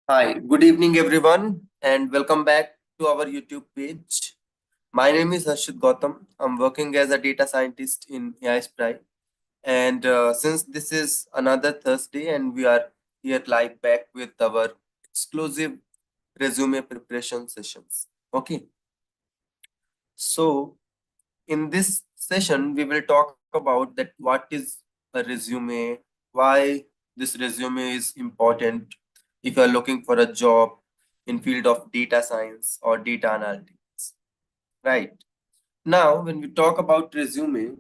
Hi, good evening, everyone, and welcome back to our YouTube page. My name is Harshit Gautam. I'm working as a data scientist in AiSPRY. And since this is another Thursday, and we are here live back with our exclusive resume preparation sessions. Okay, so in this session, we will talk about that what is a resume, why this resume is important if you are looking for a job in field of data science or data analytics. Right. Now, when we talk about resume,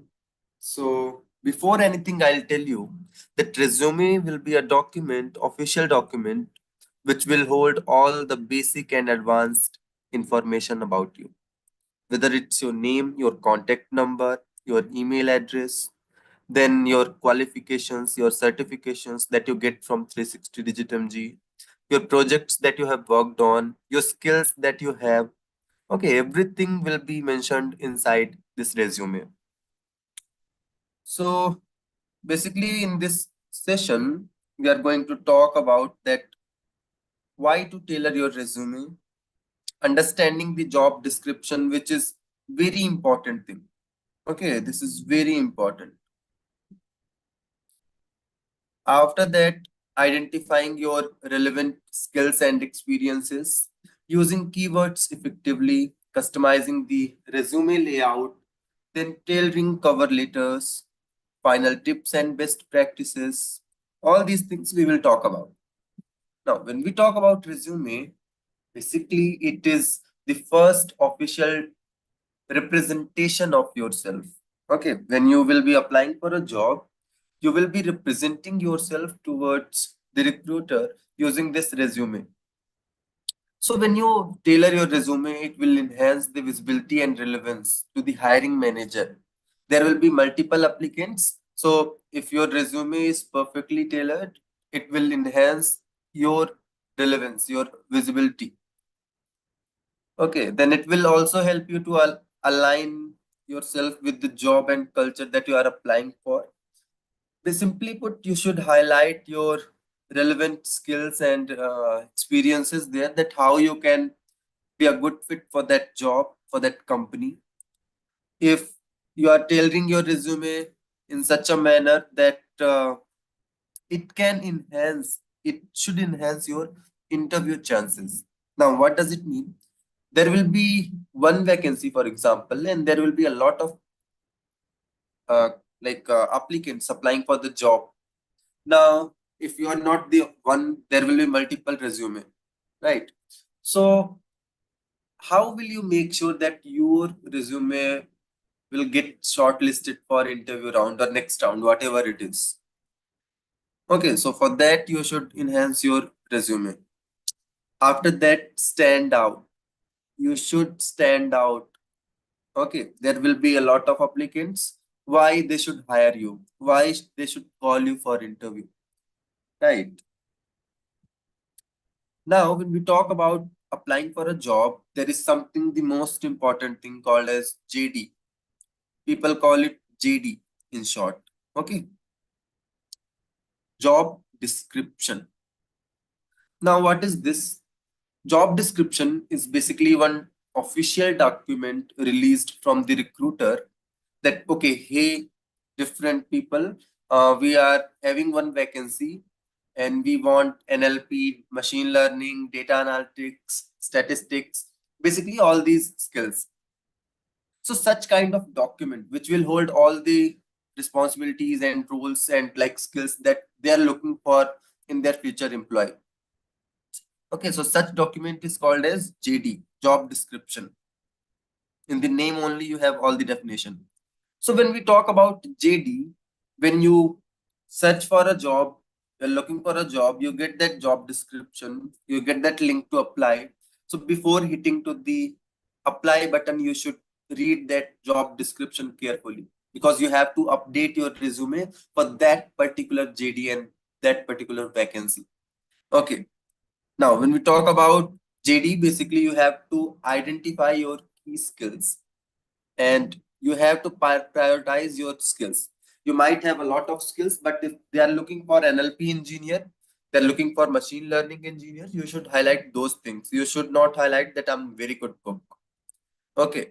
so before anything, I'll tell you that resume will be a document, official document, which will hold all the basic and advanced information about you, whether it's your name, your contact number, your email address, then your qualifications, your certifications that you get from 360 DigiTMG, your projects that you have worked on, your skills that you have. Okay, everything will be mentioned inside this resume. So basically in this session, we are going to talk about that why to tailor your resume, understanding the job description, which is very important thing. Okay, this is very important. After that, identifying your relevant skills and experiences, using keywords effectively, customizing the resume layout, then tailoring cover letters, final tips and best practices. All these things we will talk about. Now, when we talk about resume, basically it is the first official representation of yourself. Okay, when you will be applying for a job, you will be representing yourself towards the recruiter using this resume. So when you tailor your resume, it will enhance the visibility and relevance to the hiring manager. There will be multiple applicants. So if your resume is perfectly tailored, it will enhance your relevance, your visibility. Okay, then it will also help you to align yourself with the job and culture that you are applying for. They simply put, you should highlight your relevant skills and experiences there, that how you can be a good fit for that job, for that company. If you are tailoring your resume in such a manner that it should enhance your interview chances. Now, what does it mean? There will be one vacancy, for example, and there will be a lot of uh, applicants applying for the job. Now, if you are not the one, there will be multiple resume, right? So, how will you make sure that your resume will get shortlisted for interview round or next round, whatever it is? Okay, so for that, you should enhance your resume. After that, stand out. You should stand out. Okay, there will be a lot of applicants. Why they should hire you? Why they should call you for interview? Right. Now, when we talk about applying for a job, there is something the most important thing called as JD. People call it JD in short. Okay, job description. Now, what is this? Job description is basically one official document released from the recruiter that, okay, hey, different people, we are having one vacancy and we want NLP, machine learning, data analytics, statistics, basically all these skills. So such kind of document which will hold all the responsibilities and roles and like skills that they are looking for in their future employee. Okay, so such document is called as JD, job description. In the name only you have all the definition. So when we talk about JD, when you search for a job, you're looking for a job, you get that job description, you get that link to apply. So before hitting to the apply button, you should read that job description carefully, because you have to update your resume for that particular JD and that particular vacancy. Okay. Now, when we talk about JD, basically you have to identify your key skills and you have to prioritize your skills. You might have a lot of skills, but if they are looking for NLP engineer, they're looking for machine learning engineers, you should highlight those things. You should not highlight that I'm very good cook. Okay.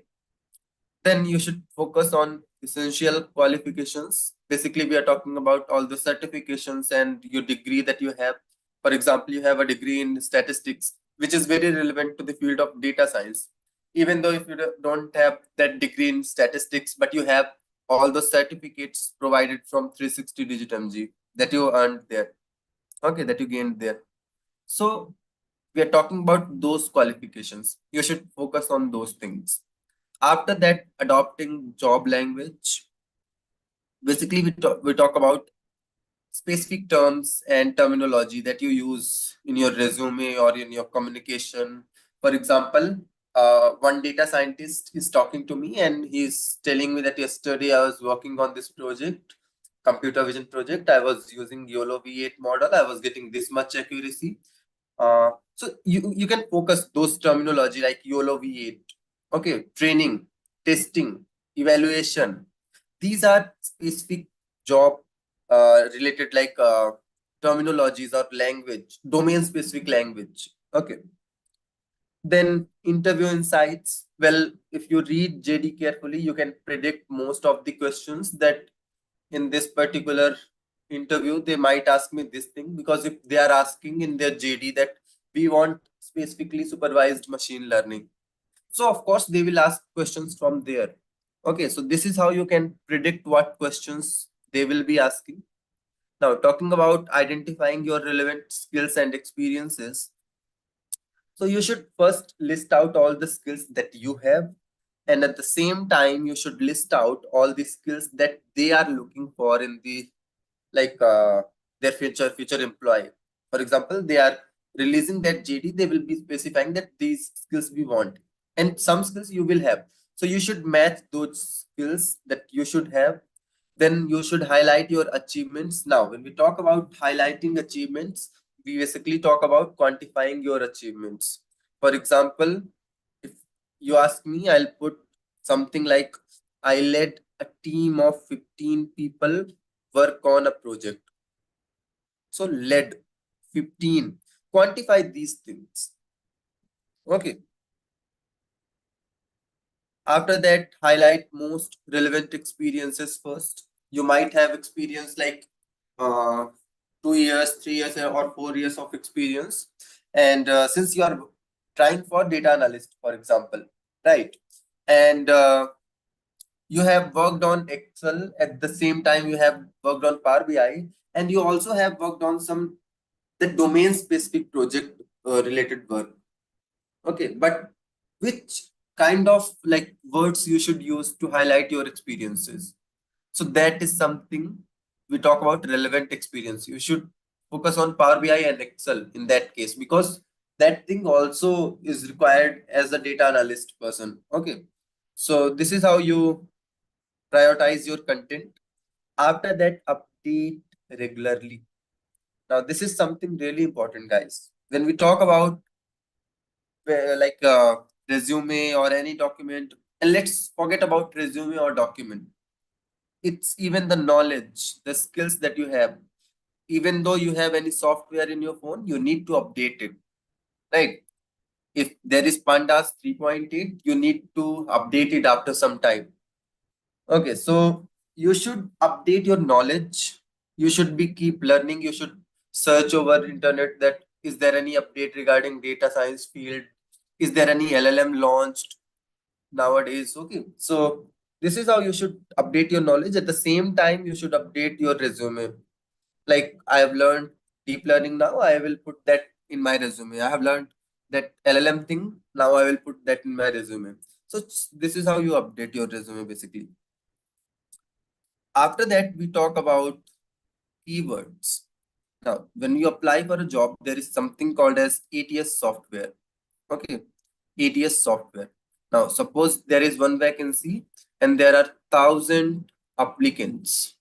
Then you should focus on essential qualifications. Basically, we are talking about all the certifications and your degree that you have. For example, you have a degree in statistics, which is very relevant to the field of data science. Even though if you don't have that degree in statistics, but you have all the certificates provided from 360DigiTMG that you earned there. Okay, that you gained there. So we are talking about those qualifications. You should focus on those things. After that, adopting job language. Basically, we talk about specific terms and terminology that you use in your resume or in your communication. For example, one data scientist is talking to me and he's telling me that yesterday I was working on this project, computer vision project. I was using YOLO V8 model. I was getting this much accuracy. So you can focus those terminology like YOLO V8, okay, training, testing, evaluation. These are specific job related like terminologies or language, domain specific language. Okay. Then interview insights. Well, if you read JD carefully, you can predict most of the questions that in this particular interview they might ask me this thing, because if they are asking in their JD that we want specifically supervised machine learning, so of course they will ask questions from there. Okay, so this is how you can predict what questions they will be asking. Now, talking about identifying your relevant skills and experiences, so you should first list out all the skills that you have, and at the same time you should list out all the skills that they are looking for in the like their future employee. For example, they are releasing that JD, they will be specifying that these skills we want, and some skills you will have. So you should match those skills that you should have. Then you should highlight your achievements. Now, when we talk about highlighting achievements, we basically talk about quantifying your achievements. For example, if you ask me, I'll put something like I led a team of 15 people work on a project. So led 15. Quantify these things. Okay. After that, highlight most relevant experiences first. You might have experience like uh, 2 years, 3 years, or 4 years of experience. And since you are trying for data analyst, for example, right? And you have worked on Excel at the same time you have worked on Power BI, and you also have worked on some the domain specific project related work. Okay, but which kind of like words you should use to highlight your experiences? So that is something we talk about relevant experience. You should focus on Power BI and Excel in that case, because that thing also is required as a data analyst person. Okay. So this is how you prioritize your content. After that, update regularly. Now, this is something really important, guys. When we talk about like resume or any document, and let's forget about resume or document. It's even the knowledge, the skills that you have. Even though you have any software in your phone, you need to update it, right? If there is Pandas 3.8, you need to update it after some time. Okay, so you should update your knowledge. You should be keep learning. You should search over internet that is there any update regarding data science field? Is there any LLM launched nowadays? Okay, so this is how you should update your knowledge. At the same time, you should update your resume. Like I have learned deep learning now, I will put that in my resume. I have learned that LLM thing, now I will put that in my resume. So this is how you update your resume basically. After that, we talk about keywords. Now, when you apply for a job, there is something called as ATS software. Okay, ATS software. Now, suppose there is one vacancy and there are 1,000 applicants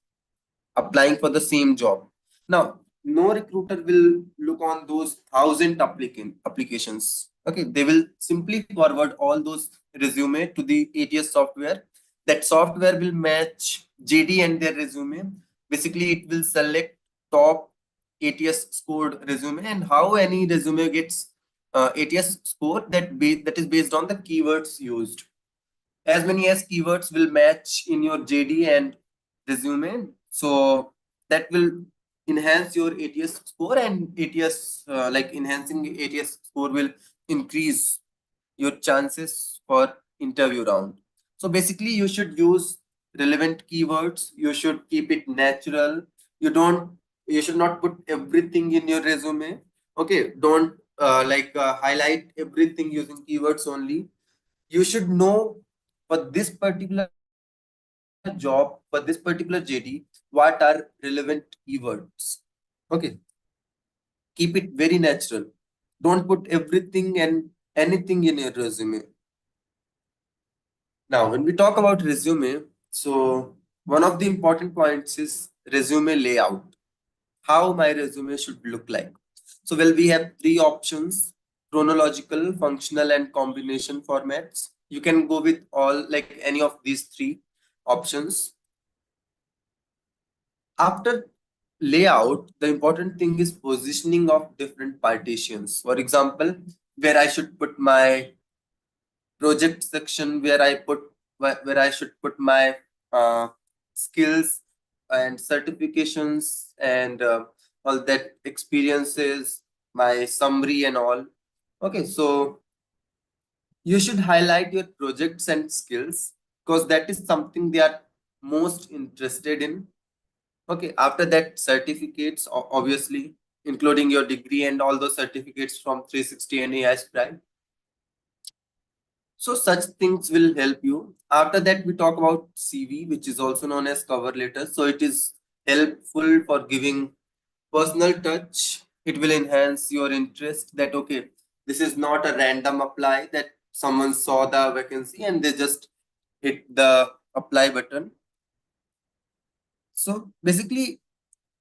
applying for the same job. Now, no recruiter will look on those 1,000 applications. Okay, they will simply forward all those resume to the ATS software. That software will match JD and their resume. Basically, it will select top ATS scored resume, and how any resume gets ATS score that is based on the keywords used. As many as keywords will match in your JD and resume, so that will enhance your ATS score, and ATS like enhancing ATS score will increase your chances for interview round. So basically, you should use relevant keywords. You should keep it natural. You don't. You should not put everything in your resume. Okay, don't highlight everything using keywords only. You should know for this particular job, for this particular JD, what are relevant keywords. Okay, keep it very natural. Don't put everything and anything in your resume. Now, when we talk about resume, so one of the important points is resume layout, how my resume should look like. So, well, we have three options: chronological, functional, and combination formats. You can go with all, like any of these three options. After layout, the important thing is positioning of different partitions. For example, where I should put my project section, where I should put my uh, skills and certifications and all that experiences, my summary and all. Okay, so you should highlight your projects and skills because that is something they are most interested in. Okay, after that, certificates, obviously, including your degree and all those certificates from 360 and AiSPRY. So such things will help you. After that, we talk about CV, which is also known as cover letter. So it is helpful for giving personal touch. It will enhance your interest that, okay, this is not a random apply that someone saw the vacancy and they just hit the apply button. So basically,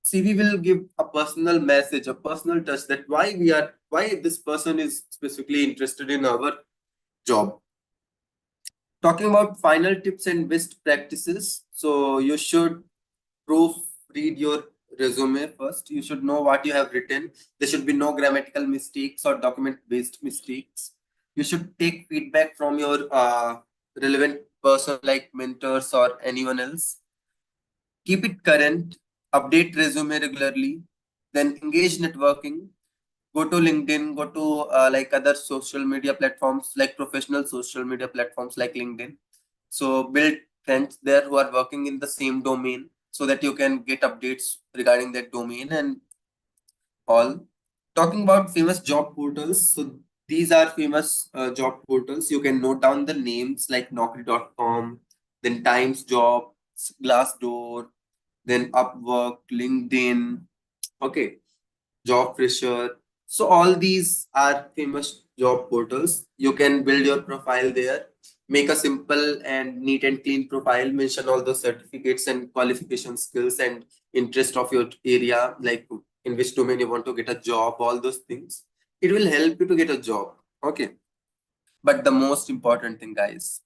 CV will give a personal message, a personal touch that why this person is specifically interested in our job. Talking about final tips and best practices. So you should proofread your resume first. You should know what you have written. There should be no grammatical mistakes or document based mistakes. You should take feedback from your relevant person like mentors or anyone else. Keep it current, update resume regularly, then engage networking. Go to LinkedIn, go to other social media platforms, like professional social media platforms like LinkedIn. So build friends there who are working in the same domain so that you can get updates regarding that domain and all. Talking about famous job portals. So these are famous job portals. You can note down the names like Naukri.com, then Times Job, Glassdoor, then Upwork, LinkedIn. Okay, Job Fresher. So all these are famous job portals. You can build your profile there, make a simple and neat and clean profile, mention all those certificates and qualification skills and interest of your area, like in which domain you want to get a job, all those things. It will help you to get a job. Okay. But the most important thing, guys,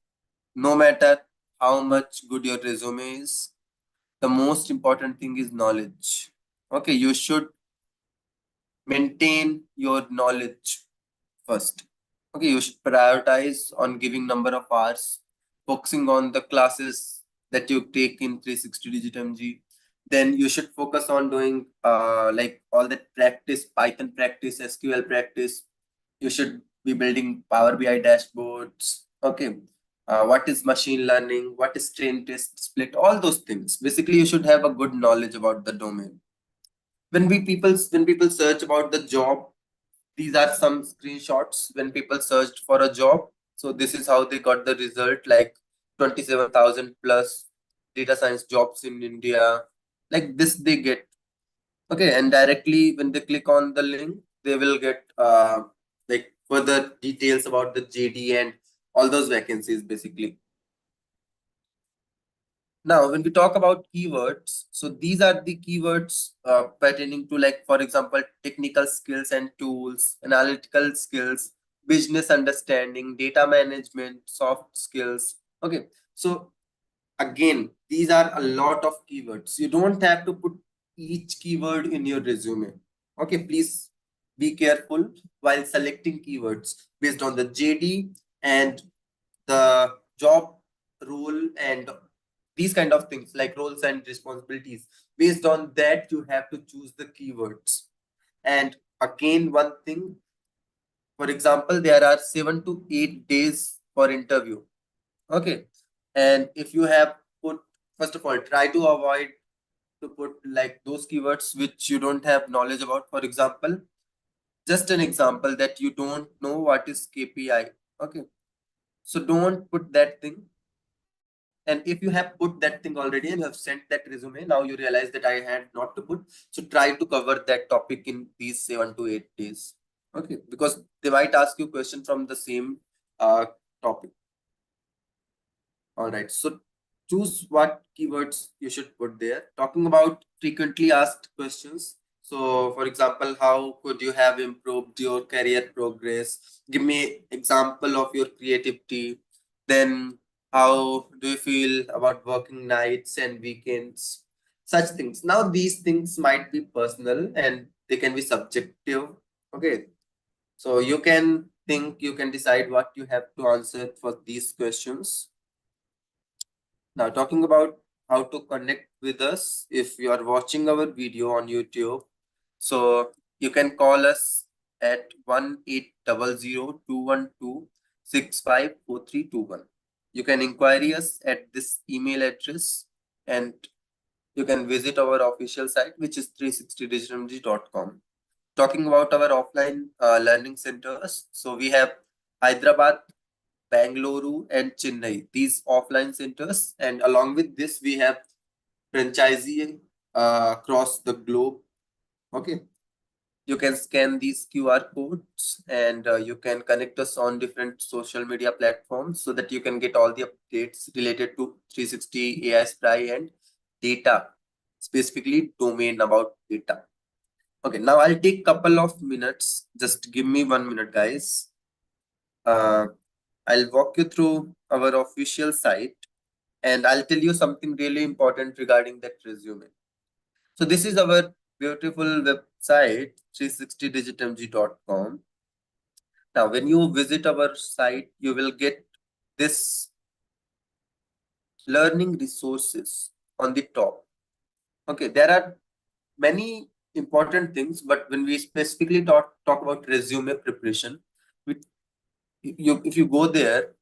no matter how much good your resume is, the most important thing is knowledge. Okay, you should maintain your knowledge first. Okay, you should prioritize on giving number of hours, focusing on the classes that you take in 360 Digit MG. Then you should focus on doing like all that practice, Python practice, SQL practice. You should be building Power BI dashboards. Okay. What is machine learning? What is train test split? All those things. Basically, you should have a good knowledge about the domain. When people search about the job, these are some screenshots when people searched for a job. So this is how they got the result, like 27,000 plus data science jobs in India. Like this they get. Okay, and directly when they click on the link, they will get like further details about the JD and all those vacancies basically. Now, when we talk about keywords, so these are the keywords pertaining to, like, for example, technical skills and tools, analytical skills, business understanding, data management, soft skills. Okay, so again, these are a lot of keywords. You don't have to put each keyword in your resume. Okay, please be careful while selecting keywords based on the JD and the job role and these kind of things like roles and responsibilities. Based on that, you have to choose the keywords. And again, one thing, for example, there are 7 to 8 days for interview. Okay. And if you have put, first of all, try to avoid to put like those keywords which you don't have knowledge about. For example, just an example that you don't know what is KPI. Okay. So don't put that thing. And if you have put that thing already and you have sent that resume, now you realize that I had not to put. So try to cover that topic in these 7 to 8 days. Okay. Because they might ask you question from the same topic. All right. So choose what keywords you should put there. Talking about frequently asked questions. So, for example, how could you have improved your career progress? Give me example of your creativity. Then, how do you feel about working nights and weekends? Such things. Now, these things might be personal and they can be subjective. Okay. So you can think, you can decide what you have to answer for these questions. Now, talking about how to connect with us, if you are watching our video on YouTube, so you can call us at 1-800-212-654321. You can inquire us at this email address and you can visit our official site, which is 360digitmg.com. Talking about our offline learning centers, so we have Hyderabad, Bangalore, and Chennai, these offline centers. And along with this, we have franchisee across the globe. Okay. You can scan these QR codes and you can connect us on different social media platforms so that you can get all the updates related to 360 AiSPRY and data, specifically domain about data. Okay, now I'll take couple of minutes. Just give me 1 minute, guys. I'll walk you through our official site and I'll tell you something really important regarding that resume. So this is our beautiful website, 360digitmg.com. Now, when you visit our site, you will get this learning resources on the top. Okay, there are many important things, but when we specifically talk about resume preparation, we, if you go there,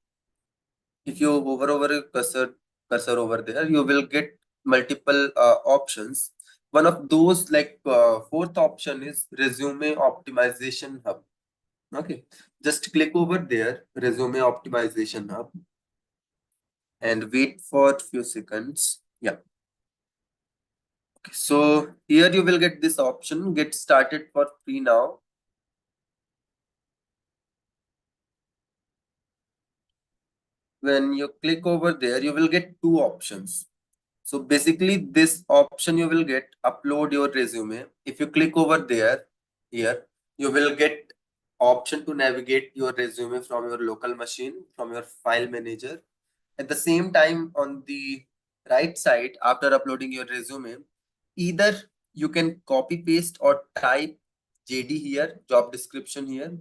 if you hover over a cursor over there, you will get multiple options. One of those, like fourth option, is resume optimization hub. Okay, just click over there, resume optimization hub, and wait for a few seconds. Yeah. Okay, so here you will get this option, get started for free now. When you click over there, you will get two options. So basically this option you will get upload your resume. If you click over there, here, you will get option to navigate your resume from your local machine, from your file manager. At the same time, on the right side, after uploading your resume, either you can copy paste or type JD here, job description here,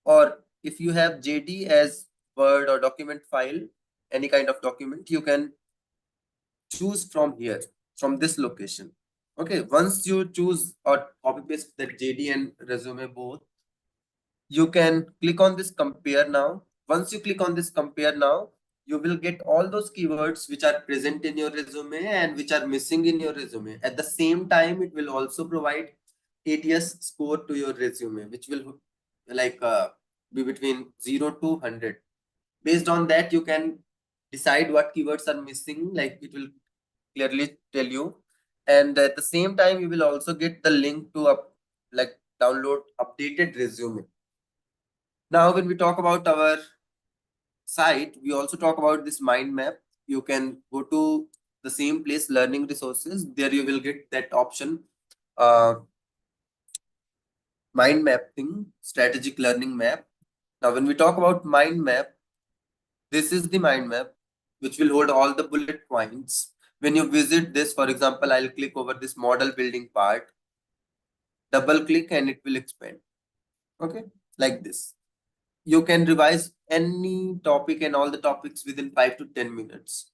or if you have JD as Word or document file, any kind of document, you can choose from here, from this location. Okay, once you choose or copy paste that JD and resume both, you can click on this compare now. Once you click on this compare now, you will get all those keywords which are present in your resume and which are missing in your resume. At the same time, it will also provide ATS score to your resume, which will like be between 0 to 100. Based on that, you can decide what keywords are missing, like it will clearly tell you. And at the same time, you will also get the link to like download updated resume. Now, when we talk about our site, we also talk about this mind map. You can go to the same place, learning resources. There you will get that option, uh, mind map thing, strategic learning map. Now, when we talk about mind map, this is the mind map, which will hold all the bullet points. When you visit this, for example, I'll click over this model building part, double click and it will expand. Okay, like this. You can revise any topic and all the topics within 5 to 10 minutes.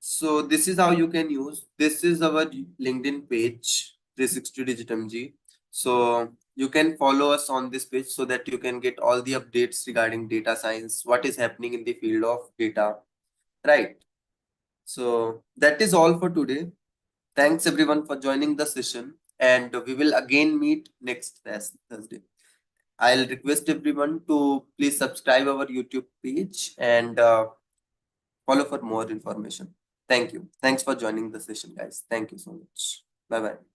So this is how you can use. This is our LinkedIn page, 360DigiTMG. So you can follow us on this page so that you can get all the updates regarding data science, what is happening in the field of data, right? So that is all for today. Thanks everyone for joining the session, and we will again meet next Thursday. I'll request everyone to please subscribe our YouTube page and follow for more information. Thank you. Thanks for joining the session, guys. Thank you so much. Bye bye.